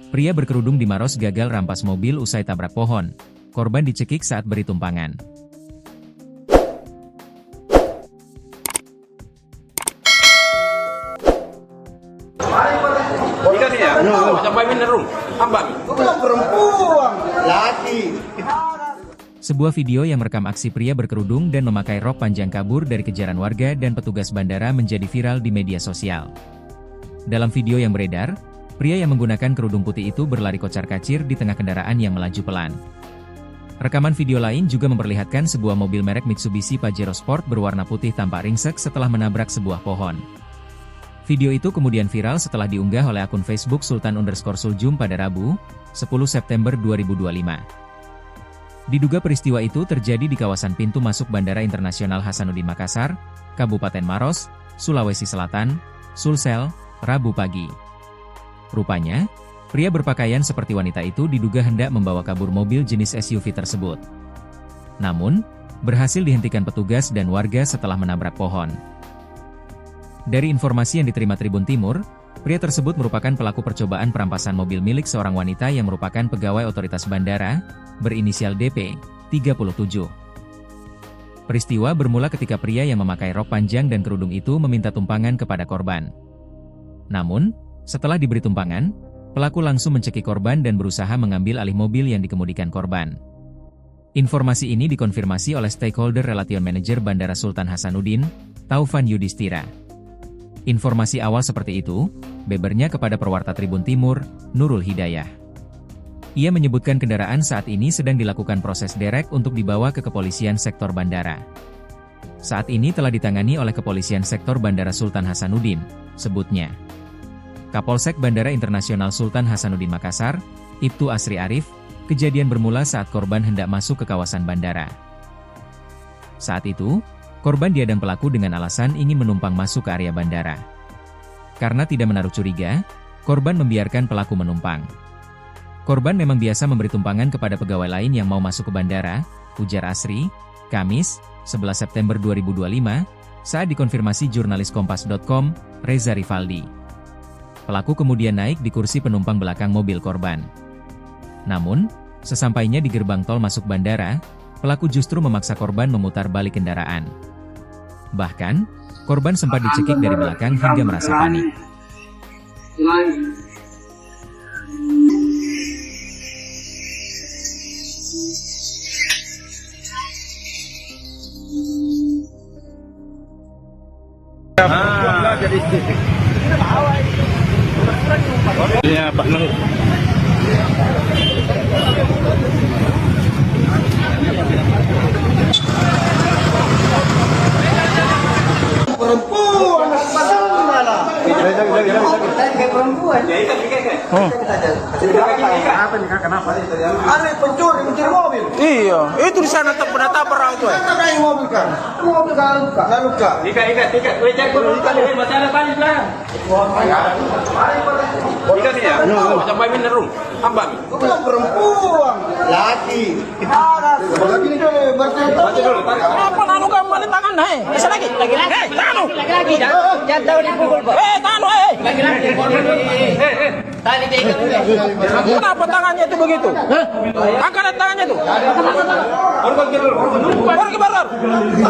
Pria berkerudung di Maros gagal rampas mobil usai tabrak pohon. Korban dicekik saat beri tumpangan. Sebuah video yang merekam aksi pria berkerudung dan memakai rok panjang kabur dari kejaran warga dan petugas bandara menjadi viral di media sosial. Dalam video yang beredar, pria yang menggunakan kerudung putih itu berlari kocar-kacir di tengah kendaraan yang melaju pelan. Rekaman video lain juga memperlihatkan sebuah mobil merek Mitsubishi Pajero Sport berwarna putih tampak ringsek setelah menabrak sebuah pohon. Video itu kemudian viral setelah diunggah oleh akun Facebook Sultan_Suljum pada Rabu, 10 September 2025. Diduga peristiwa itu terjadi di kawasan pintu masuk Bandara Internasional Hasanuddin Makassar, Kabupaten Maros, Sulawesi Selatan, Sulsel, Rabu pagi. Rupanya, pria berpakaian seperti wanita itu diduga hendak membawa kabur mobil jenis SUV tersebut. Namun, berhasil dihentikan petugas dan warga setelah menabrak pohon. Dari informasi yang diterima Tribun Timur, pria tersebut merupakan pelaku percobaan perampasan mobil milik seorang wanita yang merupakan pegawai otoritas bandara, berinisial DP, 37. Peristiwa bermula ketika pria yang memakai rok panjang dan kerudung itu meminta tumpangan kepada korban. Namun, setelah diberi tumpangan, pelaku langsung mencekik korban dan berusaha mengambil alih mobil yang dikemudikan korban. Informasi ini dikonfirmasi oleh stakeholder Relation Manager Bandara Sultan Hasanuddin, Taufan Yudhistira. Informasi awal seperti itu, bebernya kepada pewarta Tribun Timur, Nurul Hidayah. Ia menyebutkan kendaraan saat ini sedang dilakukan proses derek untuk dibawa ke kepolisian sektor bandara. Saat ini telah ditangani oleh kepolisian sektor Bandara Sultan Hasanuddin, sebutnya. Kapolsek Bandara Internasional Sultan Hasanuddin Makassar, Ibtu Asri Arif, kejadian bermula saat korban hendak masuk ke kawasan bandara. Saat itu, korban diadang pelaku dengan alasan ingin menumpang masuk ke area bandara. Karena tidak menaruh curiga, korban membiarkan pelaku menumpang. Korban memang biasa memberi tumpangan kepada pegawai lain yang mau masuk ke bandara, ujar Asri, Kamis, 11 September 2025, saat dikonfirmasi jurnalis Kompas.com, Reza Rivaldi. Pelaku kemudian naik di kursi penumpang belakang mobil korban. Namun, sesampainya di gerbang tol masuk bandara, pelaku justru memaksa korban memutar balik kendaraan. Bahkan, korban sempat dicekik dari belakang hingga merasa panik. Iya, Pak Nur. Perempuan malah. Kayak perempuan. Kenapa? Aneh pencuri mobil. Iya, itu di sana tabrak itu. Tabrak mobil kan. Mobil kan luka. Ikat. Weh, cek dulu ikat. Masih ada tali lah. Ikat ya. Macam main minerum. Ambang. Bukan perempuan. Laki. Laki ni berarti dulu. Apa nanu kamu balik tangan, hei? Bisa lagi. Hei, tanu. Lagi. Jangan tahu dipukul, Pak. Hei, tanu, hei. Lagi. Tali diikat dulu. Kenapa tangannya itu begitu? Angkat tangannya itu. Baru. Baru ke barar.